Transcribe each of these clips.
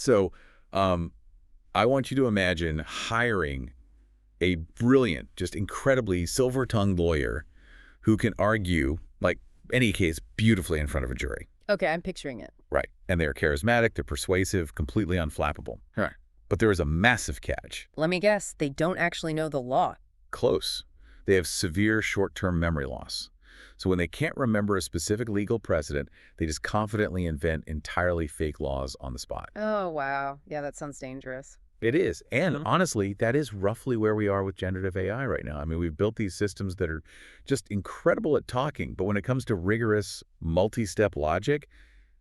So I want you to imagine hiring a brilliant, just incredibly silver-tongued lawyer who can argue, like any case, beautifully in front of a jury. Okay, I'm picturing it. Right. And they're charismatic, they're persuasive, completely unflappable. Right. But there is a massive catch. Let me guess, they don't actually know the law. Close. They have severe short-term memory loss. So when they can't remember a specific legal precedent, they just confidently invent entirely fake laws on the spot. Oh, wow. Yeah, that sounds dangerous. It is. And honestly, that is roughly where we are with generative AI right now. I mean, we've built these systems that are just incredible at talking, but when it comes to rigorous multi-step logic,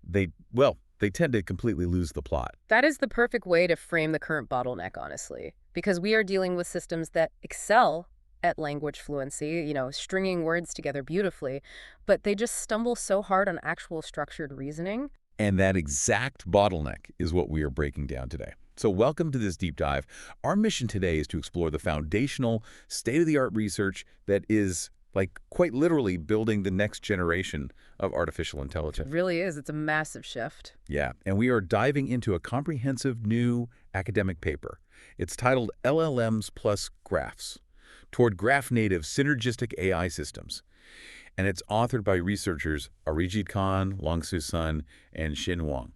they tend to completely lose the plot. That is the perfect way to frame the current bottleneck, honestly, because we are dealing with systems that excel at language fluency, stringing words together beautifully, but they just stumble so hard on actual structured reasoning. And that exact bottleneck is what we are breaking down today. So welcome to this deep dive. Our mission today is to explore the foundational, state-of-the-art research that is, quite literally building the next generation of artificial intelligence. It really is. It's a massive shift. Yeah, and we are diving into a comprehensive new academic paper. It's titled LLMs+Graphs, Toward Graph-Native Synergistic AI Systems. And it's authored by researchers Arijit Khan, Longsu Sun, and Xin Wang.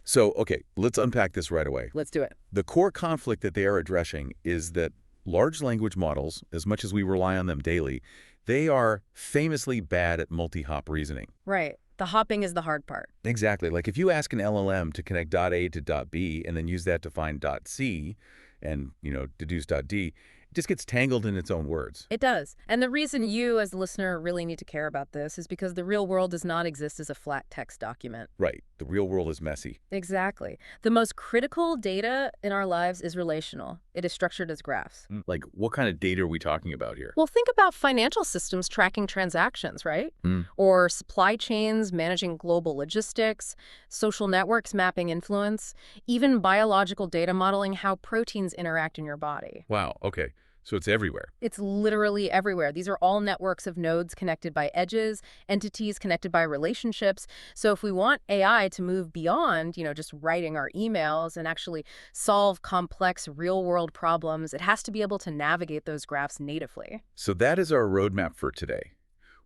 So, okay, let's unpack this right away. Let's do it. The core conflict that they are addressing is that large language models, as much as we rely on them daily, they are famously bad at multi-hop reasoning. Right. The hopping is the hard part. Exactly. Like if you ask an LLM to connect dot A to dot B and then use that to find dot C and, deduce dot D, it just gets tangled in its own words. It does. And the reason you, as the listener, really need to care about this is because the real world does not exist as a flat text document. Right. The real world is messy. Exactly. The most critical data in our lives is relational. It is structured as graphs. Like, what kind of data are we talking about here? Well, think about financial systems tracking transactions, right? Or supply chains managing global logistics, social networks mapping influence, even biological data modeling how proteins interact in your body. Wow. Okay. So it's everywhere. It's literally everywhere. These are all networks of nodes connected by edges, entities connected by relationships. So if we want AI to move beyond, just writing our emails and actually solve complex real-world problems, it has to be able to navigate those graphs natively. So that is our roadmap for today.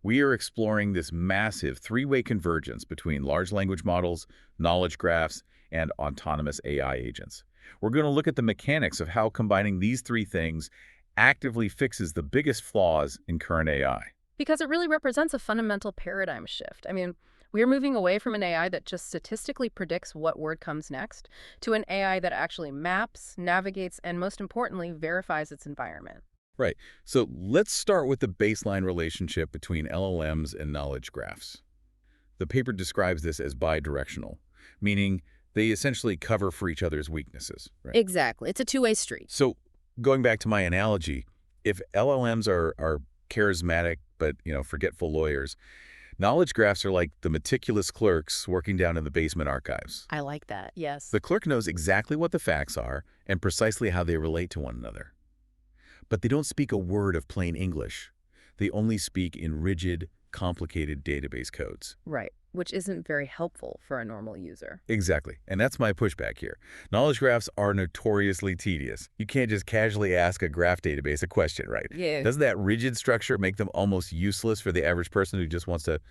We are exploring this massive three-way convergence between large language models, knowledge graphs, and autonomous AI agents. We're going to look at the mechanics of how combining these three things actively fixes the biggest flaws in current AI. Because it really represents a fundamental paradigm shift. I mean, we are moving away from an AI that just statistically predicts what word comes next to an AI that actually maps, navigates, and most importantly, verifies its environment. Right. So let's start with the baseline relationship between LLMs and knowledge graphs. The paper describes this as bidirectional, meaning they essentially cover for each other's weaknesses. Right? Exactly. It's a two-way street. So going back to my analogy, if LLMs are charismatic but, forgetful lawyers, knowledge graphs are like the meticulous clerks working down in the basement archives. I like that, yes. The clerk knows exactly what the facts are and precisely how they relate to one another. But they don't speak a word of plain English. They only speak in rigid, complicated database codes. Right, which isn't very helpful for a normal user. Exactly, and that's my pushback here. Knowledge graphs are notoriously tedious. You can't just casually ask a graph database a question, right? Yeah. Doesn't that rigid structure make them almost useless for the average person who just wants to,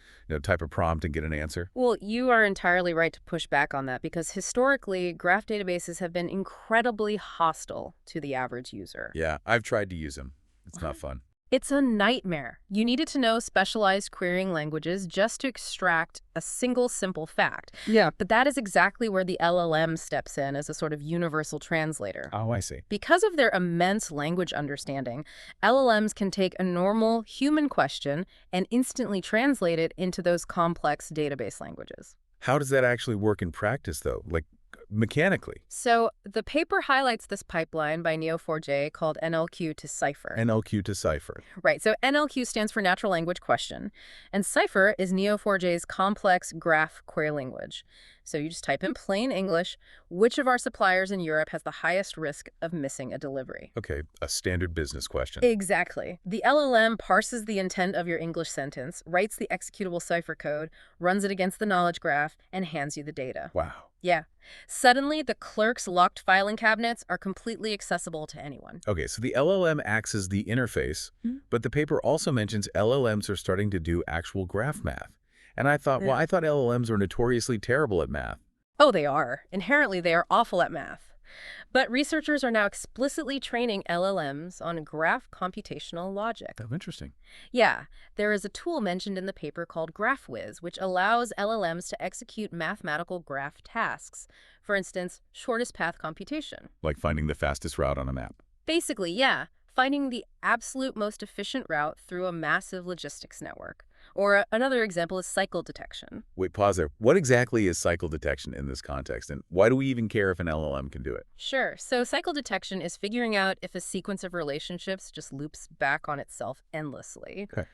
type a prompt and get an answer? Well, you are entirely right to push back on that because historically, graph databases have been incredibly hostile to the average user. Yeah, I've tried to use them. It's not fun. It's a nightmare. You needed to know specialized querying languages just to extract a single simple fact. Yeah. But that is exactly where the LLM steps in as a sort of universal translator. Oh, I see. Because of their immense language understanding, LLMs can take a normal human question and instantly translate it into those complex database languages. How does that actually work in practice, though? Like, mechanically? So the paper highlights this pipeline by Neo4j called NLQ to Cipher. NLQ to Cipher. Right. So NLQ stands for Natural Language Question, and Cipher is Neo4j's complex graph query language. So you just type in plain English, which of our suppliers in Europe has the highest risk of missing a delivery? Okay, a standard business question. Exactly. The LLM parses the intent of your English sentence, writes the executable cipher code, runs it against the knowledge graph, and hands you the data. Wow. Yeah. Suddenly, the clerk's locked filing cabinets are completely accessible to anyone. Okay, so the LLM acts as the interface, but the paper also mentions LLMs are starting to do actual graph math. And I thought, well, I thought LLMs were notoriously terrible at math. Oh, they are. Inherently, they are awful at math. But researchers are now explicitly training LLMs on graph computational logic. Oh, interesting. Yeah, there is a tool mentioned in the paper called GraphWiz, which allows LLMs to execute mathematical graph tasks. For instance, shortest path computation. Like finding the fastest route on a map. Basically, yeah, finding the absolute most efficient route through a massive logistics network. Or another example is cycle detection. Wait, pause there. What exactly is cycle detection in this context, and why do we even care if an LLM can do it? Sure, so cycle detection is figuring out if a sequence of relationships just loops back on itself endlessly. Okay.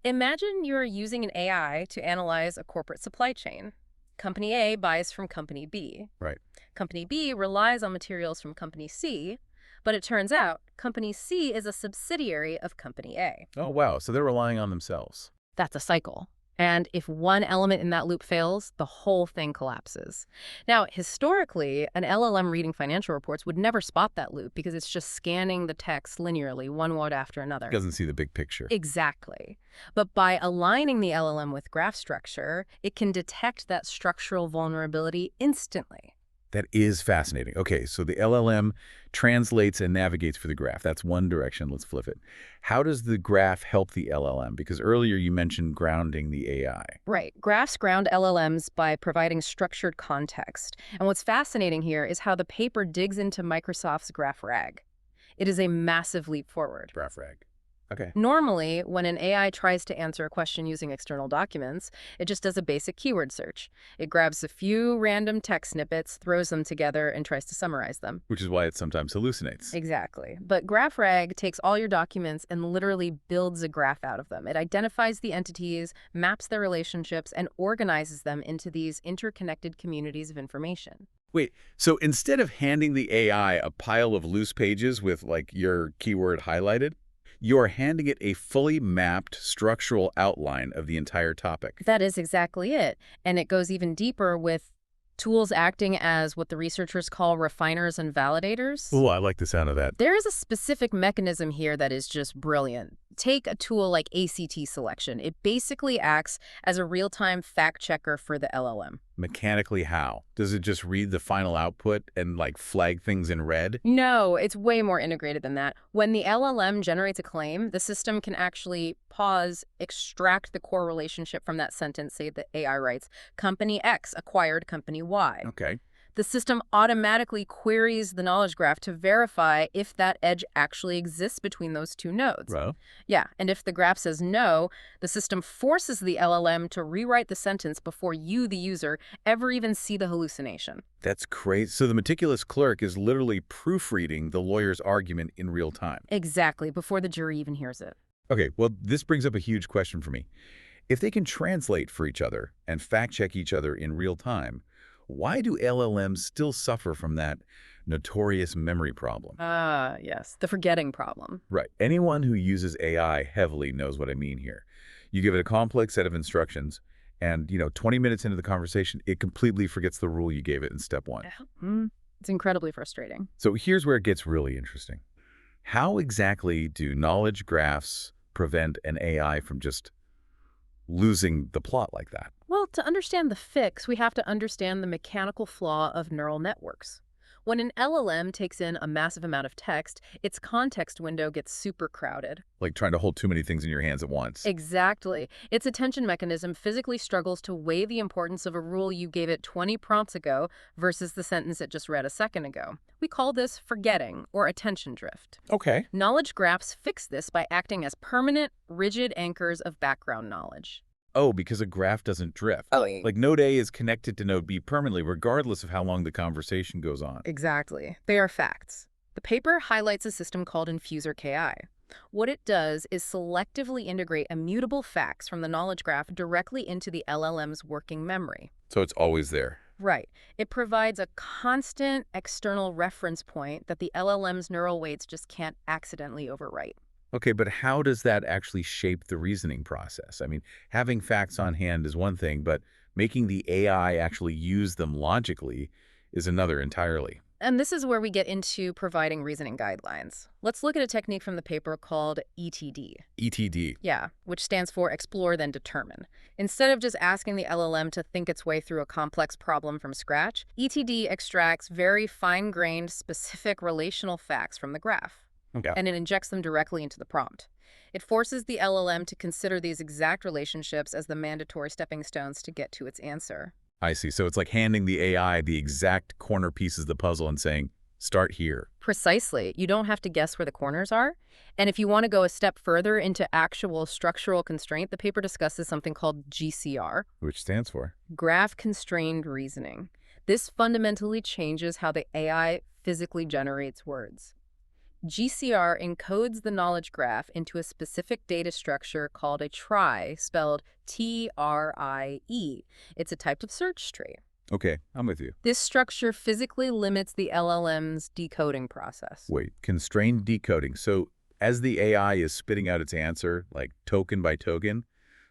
Imagine you're using an AI to analyze a corporate supply chain. Company A buys from Company B. Right. Company B relies on materials from Company C, but it turns out Company C is a subsidiary of Company A. Oh, wow. So they're relying on themselves. That's a cycle. And if one element in that loop fails, the whole thing collapses. Now, historically, an LLM reading financial reports would never spot that loop because it's just scanning the text linearly, one word after another. It doesn't see the big picture. Exactly. But by aligning the LLM with graph structure, it can detect that structural vulnerability instantly. That is fascinating. Okay, so the LLM translates and navigates for the graph. That's one direction. Let's flip it. How does the graph help the LLM? Because earlier you mentioned grounding the AI. Right. Graphs ground LLMs by providing structured context. And what's fascinating here is how the paper digs into Microsoft's GraphRag. It is a massive leap forward. GraphRag. Okay. Normally, when an AI tries to answer a question using external documents, it just does a basic keyword search. It grabs a few random text snippets, throws them together, and tries to summarize them. Which is why it sometimes hallucinates. Exactly. But GraphRag takes all your documents and literally builds a graph out of them. It identifies the entities, maps their relationships, and organizes them into these interconnected communities of information. Wait, so instead of handing the AI a pile of loose pages with, like, your keyword highlighted, you're handing it a fully mapped structural outline of the entire topic. That is exactly it. And it goes even deeper with tools acting as what the researchers call refiners and validators. Oh, I like the sound of that. There is a specific mechanism here that is just brilliant. Take a tool like ACT selection. It basically acts as a real-time fact checker for the LLM. Mechanically how? Does it just read the final output and, like, flag things in red? No, it's way more integrated than that. When the LLM generates a claim, the system can actually pause, extract the core relationship from that sentence. Say the AI writes, Company X acquired Company Y. Okay. The system automatically queries the knowledge graph to verify if that edge actually exists between those two nodes. Well, Yeah, and if the graph says no, the system forces the LLM to rewrite the sentence before you, the user, ever even see the hallucination. that's crazy. So the meticulous clerk is literally proofreading the lawyer's argument in real time. Exactly, before the jury even hears it. Okay, well, this brings up a huge question for me. If they can translate for each other and fact-check each other in real time, why do LLMs still suffer from that notorious memory problem? Ah, yes, the forgetting problem. Right. Anyone who uses AI heavily knows what I mean here. You give it a complex set of instructions, and, 20 minutes into the conversation, it completely forgets the rule you gave it in step one. It's incredibly frustrating. So here's where it gets really interesting. How exactly do knowledge graphs prevent an AI from just losing the plot like that? Well, to understand the fix, we have to understand the mechanical flaw of neural networks. When an LLM takes in a massive amount of text, its context window gets super crowded. Like trying to hold too many things in your hands at once. Exactly. Its attention mechanism physically struggles to weigh the importance of a rule you gave it 20 prompts ago versus the sentence it just read a second ago. We call this forgetting or attention drift. Okay. Knowledge graphs fix this by acting as permanent, rigid anchors of background knowledge. Oh, because a graph doesn't drift. Like node A is connected to node B permanently, regardless of how long the conversation goes on. Exactly. They are facts. The paper highlights a system called Infuser KI. What it does is selectively integrate immutable facts from the knowledge graph directly into the LLM's working memory. So it's always there. Right. It provides a constant external reference point that the LLM's neural weights just can't accidentally overwrite. Okay, but how does that actually shape the reasoning process? I mean, having facts on hand is one thing, but making the AI actually use them logically is another entirely. And this is where we get into providing reasoning guidelines. Let's look at a technique from the paper called ETD. ETD. Yeah, which stands for Explore Then Determine. Instead of just asking the LLM to think its way through a complex problem from scratch, ETD extracts very fine-grained, specific relational facts from the graph, Okay. and it injects them directly into the prompt. It forces the LLM to consider these exact relationships as the mandatory stepping stones to get to its answer. I see. So it's like handing the AI the exact corner pieces of the puzzle and saying, start here. Precisely. You don't have to guess where the corners are. And if you want to go a step further into actual structural constraint, the paper discusses something called GCR, Which stands for? graph-constrained reasoning. This fundamentally changes how the AI physically generates words. GCR encodes the knowledge graph into a specific data structure called a trie, spelled TRIE. It's a type of search tree. Okay, I'm with you. This structure physically limits the LLM's decoding process. Wait, constrained decoding. So as the AI is spitting out its answer, like token by token,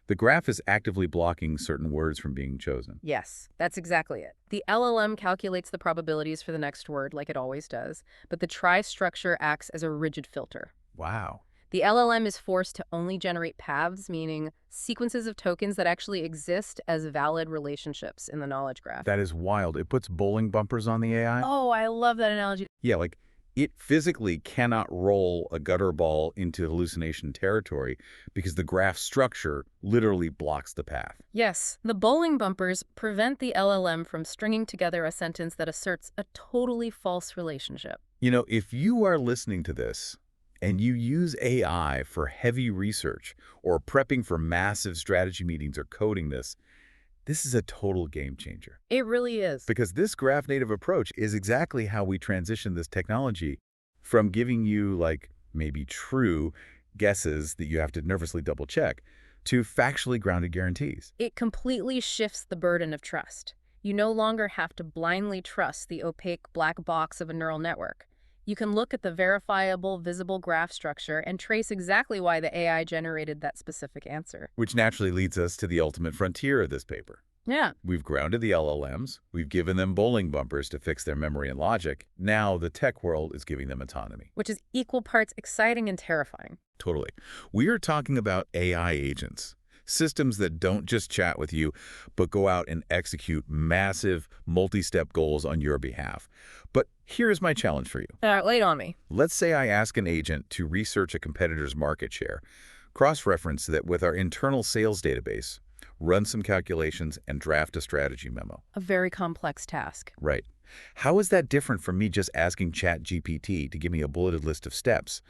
the graph is actively blocking certain words from being chosen. Yes, that's exactly it. The LLM calculates the probabilities for the next word like it always does, but the trie structure acts as a rigid filter. Wow. The LLM is forced to only generate paths, meaning sequences of tokens that actually exist as valid relationships in the knowledge graph. That is wild. It puts bowling bumpers on the AI? Oh, I love that analogy. Yeah, like it physically cannot roll a gutter ball into hallucination territory because the graph structure literally blocks the path. Yes, the bowling bumpers prevent the LLM from stringing together a sentence that asserts a totally false relationship. You know, if you are listening to this and you use AI for heavy research or prepping for massive strategy meetings or coding this is a total game changer. It really is. Because this graph-native approach is exactly how we transition this technology from giving you, like, maybe true guesses that you have to nervously double-check to factually grounded guarantees. It completely shifts the burden of trust. You no longer have to blindly trust the opaque black box of a neural network. You can look at the verifiable, visible graph structure and trace exactly why the AI generated that specific answer. Which naturally leads us to the ultimate frontier of this paper. Yeah. We've grounded the LLMs, we've given them bowling bumpers to fix their memory and logic. Now the tech world is giving them autonomy. Which is equal parts exciting and terrifying. Totally. We are talking about AI agents. Systems that don't just chat with you, but go out and execute massive, multi-step goals on your behalf. But here's my challenge for you. Lay it on me. Let's say I ask an agent to research a competitor's market share, cross-reference that with our internal sales database, run some calculations, and draft a strategy memo. A very complex task. Right. How is that different from me just asking ChatGPT to give me a bulleted list of steps?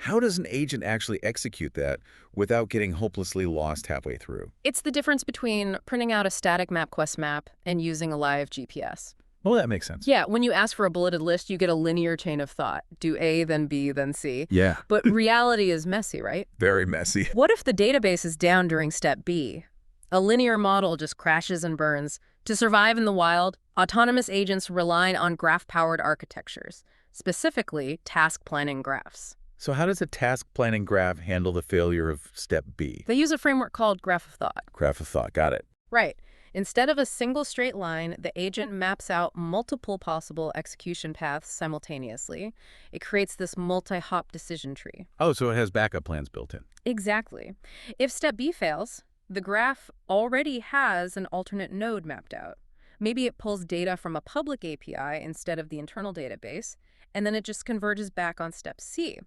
How does an agent actually execute that without getting hopelessly lost halfway through? It's the difference between printing out a static MapQuest map and using a live GPS. Well, that makes sense. Yeah, when you ask for a bulleted list, you get a linear chain of thought. Do A, then B, then C. Yeah. But reality is messy, right? Very messy. What if the database is down during step B? A linear model just crashes and burns. To survive in the wild, autonomous agents rely on graph-powered architectures, specifically task planning graphs. So how does a task planning graph handle the failure of step B? They use a framework called graph of thought. Graph of thought, got it. Right. Instead of a single straight line, the agent maps out multiple possible execution paths simultaneously. It creates this multi-hop decision tree. Oh, so it has backup plans built in. Exactly. If step B fails, the graph already has an alternate node mapped out. Maybe it pulls data from a public API instead of the internal database, and then it just converges back on step C.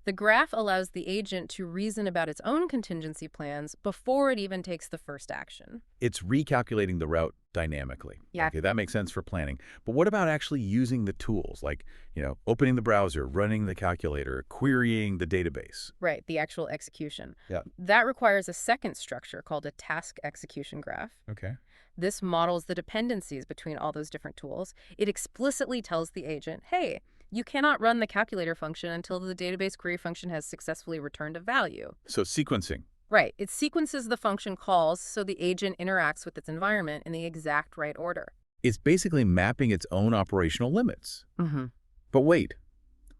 The graph allows the agent to reason about its own contingency plans before it even takes the first action. It's recalculating the route dynamically. Yeah. Okay, that makes sense for planning. But what about actually using the tools, like, opening the browser, running the calculator, querying the database? Right, the actual execution. Yeah. That requires a second structure called a task execution graph. Okay. This models the dependencies between all those different tools. It explicitly tells the agent, hey, you cannot run the calculator function until the database query function has successfully returned a value. So sequencing. Right. It sequences the function calls so the agent interacts with its environment in the exact right order. It's basically mapping its own operational limits. Hmm. But wait,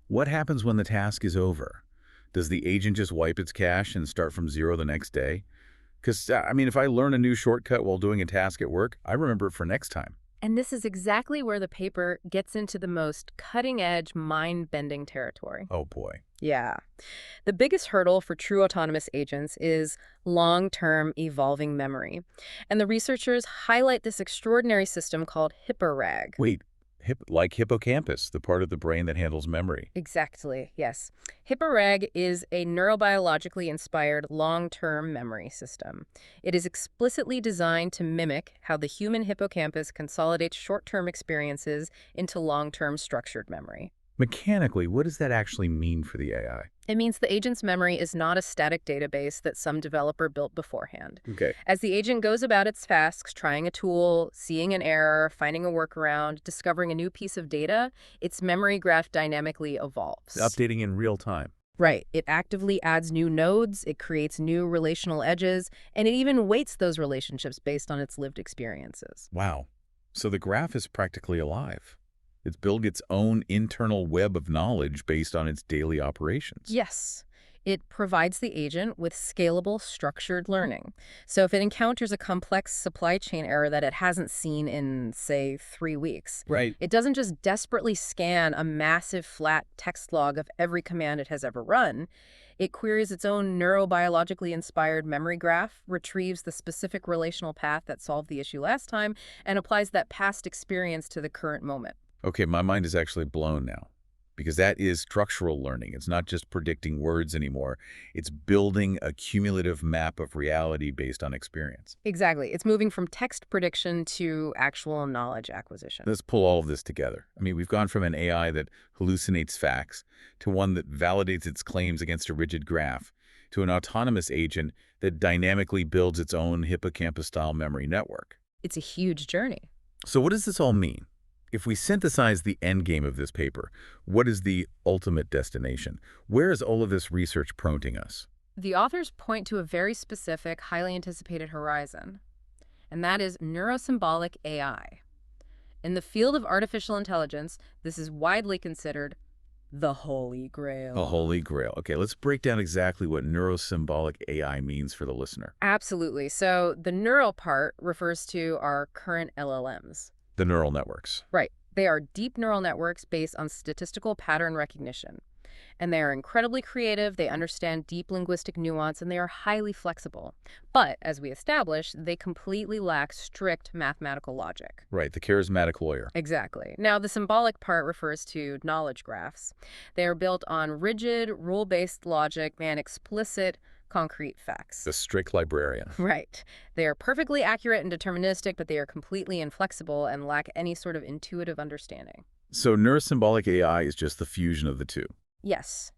what happens when the task is over? Does the agent just wipe its cache and start from zero the next day? Because, I mean, if I learn a new shortcut while doing a task at work, I remember it for next time. And this is exactly where the paper gets into the most cutting-edge, mind-bending territory. Oh, boy. Yeah. The biggest hurdle for true autonomous agents is long-term evolving memory. And the researchers highlight this extraordinary system called HippoRAG. Wait, like hippocampus, the part of the brain that handles memory. Exactly, yes. HippoRAG is a neurobiologically inspired long-term memory system. It is explicitly designed to mimic how the human hippocampus consolidates short-term experiences into long-term structured memory. Mechanically, what does that actually mean for the AI? It means the agent's memory is not a static database that some developer built beforehand. Okay. As the agent goes about its tasks, trying a tool, seeing an error, finding a workaround, discovering a new piece of data, its memory graph dynamically evolves. Updating in real time. Right. It actively adds new nodes, it creates new relational edges, and it even weights those relationships based on its lived experiences. Wow. So the graph is practically alive. It's built its own internal web of knowledge based on its daily operations. Yes. It provides the agent with scalable, structured learning. So if it encounters a complex supply chain error that it hasn't seen in, say, 3 weeks, Right. it doesn't just desperately scan a massive flat text log of every command it has ever run. It queries its own neurobiologically inspired memory graph, retrieves the specific relational path that solved the issue last time, and applies that past experience to the current moment. Okay, my mind is actually blown now, because that is structural learning. It's not just predicting words anymore. It's building a cumulative map of reality based on experience. Exactly. It's moving from text prediction to actual knowledge acquisition. Let's pull all of this together. I mean, we've gone from an AI that hallucinates facts to one that validates its claims against a rigid graph to an autonomous agent that dynamically builds its own hippocampus-style memory network. It's a huge journey. So what does this all mean? If we synthesize the end game of this paper, what is the ultimate destination? Where is all of this research pointing us? The authors point to a very specific, highly anticipated horizon, and that is neurosymbolic AI. In the field of artificial intelligence, this is widely considered the Holy Grail. A holy grail. Okay, let's break down exactly what neurosymbolic AI means for the listener. Absolutely. So the neural part refers to our current LLMs. The neural networks. Right. They are deep neural networks based on statistical pattern recognition. And they are incredibly creative, they understand deep linguistic nuance, and they are highly flexible. But, as we established, they completely lack strict mathematical logic. Right, the charismatic lawyer. Exactly. Now, the symbolic part refers to knowledge graphs. They are built on rigid, rule-based logic and explicit, concrete facts. The strict librarian. Right. They are perfectly accurate and deterministic, but they are completely inflexible and lack any sort of intuitive understanding. So neurosymbolic AI is just the fusion of the two. Yes.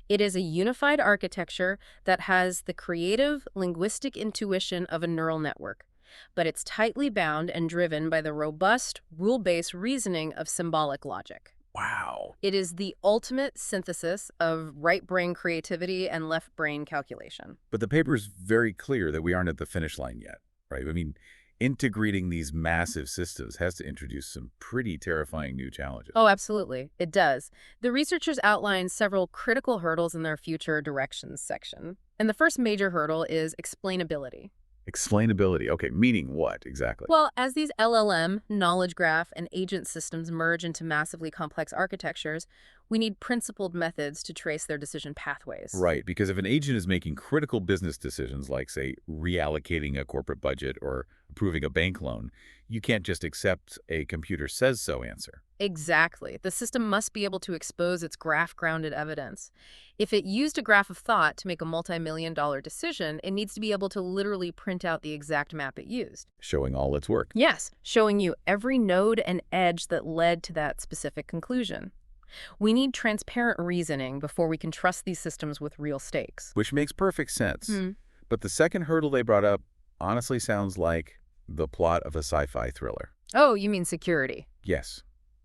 It is a unified architecture that has the creative, linguistic intuition of a neural network, but it's tightly bound and driven by the robust, rule-based reasoning of symbolic logic. Wow. It is the ultimate synthesis of right brain creativity and left brain calculation. But the paper is very clear that we aren't at the finish line yet, right? I mean, integrating these massive systems has to introduce some pretty terrifying new challenges. Oh, absolutely. It does. The researchers outline several critical hurdles in their future directions section. And the first major hurdle is explainability. Explainability. Okay, meaning what exactly? Well, as these LLM, knowledge graph, and agent systems merge into massively complex architectures, we need principled methods to trace their decision pathways. Right, because if an agent is making critical business decisions like, say, reallocating a corporate budget or approving a bank loan, you can't just accept a computer says so answer. Exactly. The system must be able to expose its graph-grounded evidence. If it used a graph of thought to make a multi-million-dollar decision, it needs to be able to literally print out the exact map it used. Showing all its work. Yes, showing you every node and edge that led to that specific conclusion. We need transparent reasoning before we can trust these systems with real stakes. Which makes perfect sense. But the second hurdle they brought up honestly sounds like the plot of a sci-fi thriller. Oh, you mean security? Yes.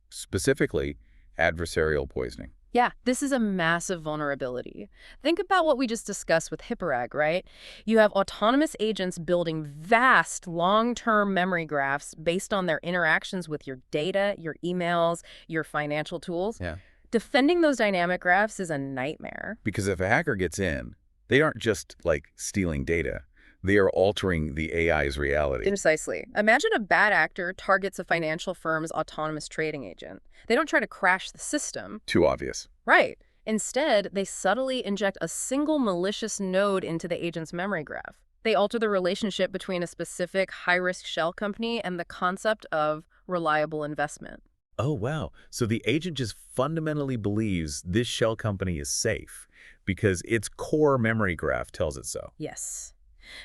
Specifically, adversarial poisoning. Yeah, this is a massive vulnerability. Think about what we just discussed with Hipparag, right? You have autonomous agents building vast long-term memory graphs based on their interactions with your data, your emails, your financial tools. Yeah. Defending those dynamic graphs is a nightmare. Because if a hacker gets in, they aren't just, like, stealing data. They are altering the AI's reality. Precisely. Imagine a bad actor targets a financial firm's autonomous trading agent. They don't try to crash the system. Too obvious. Right. Instead, they subtly inject a single malicious node into the agent's memory graph. They alter the relationship between a specific high-risk shell company and the concept of reliable investment. Oh, wow. So the agent just fundamentally believes this shell company is safe because its core memory graph tells it so. Yes.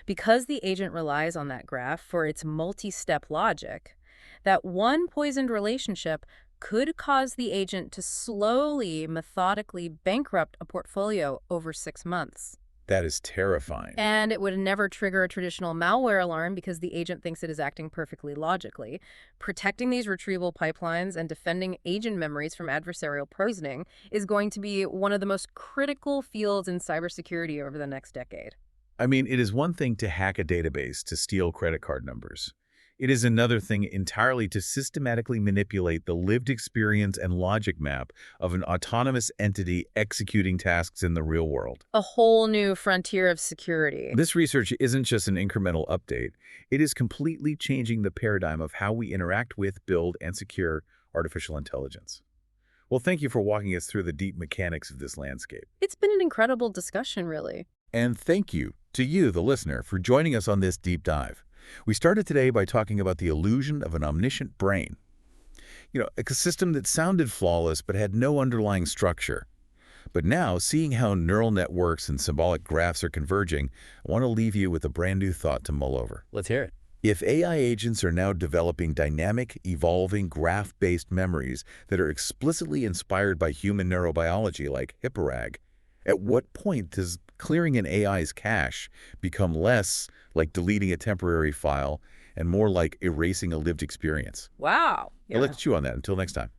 Because the agent relies on that graph for its multi-step logic, that one poisoned relationship could cause the agent to slowly, methodically bankrupt a portfolio over 6 months. That is terrifying. And it would never trigger a traditional malware alarm because the agent thinks it is acting perfectly logically. Protecting these retrieval pipelines and defending agent memories from adversarial poisoning is going to be one of the most critical fields in cybersecurity over the next decade. I mean, it is one thing to hack a database to steal credit card numbers. It is another thing entirely to systematically manipulate the lived experience and logic map of an autonomous entity executing tasks in the real world. A whole new frontier of security. This research isn't just an incremental update. It is completely changing the paradigm of how we interact with, build, and secure artificial intelligence. Well, thank you for walking us through the deep mechanics of this landscape. It's been an incredible discussion, really. And thank you to you, the listener, for joining us on this deep dive. We started today by talking about the illusion of an omniscient brain. A system that sounded flawless but had no underlying structure. But now, seeing how neural networks and symbolic graphs are converging, I want to leave you with a brand new thought to mull over. Let's hear it. If AI agents are now developing dynamic, evolving, graph-based memories that are explicitly inspired by human neurobiology like Hipparag, at what point does clearing an AI's cache become less like deleting a temporary file and more like erasing a lived experience? Wow. I'll let you chew on that. Until next time.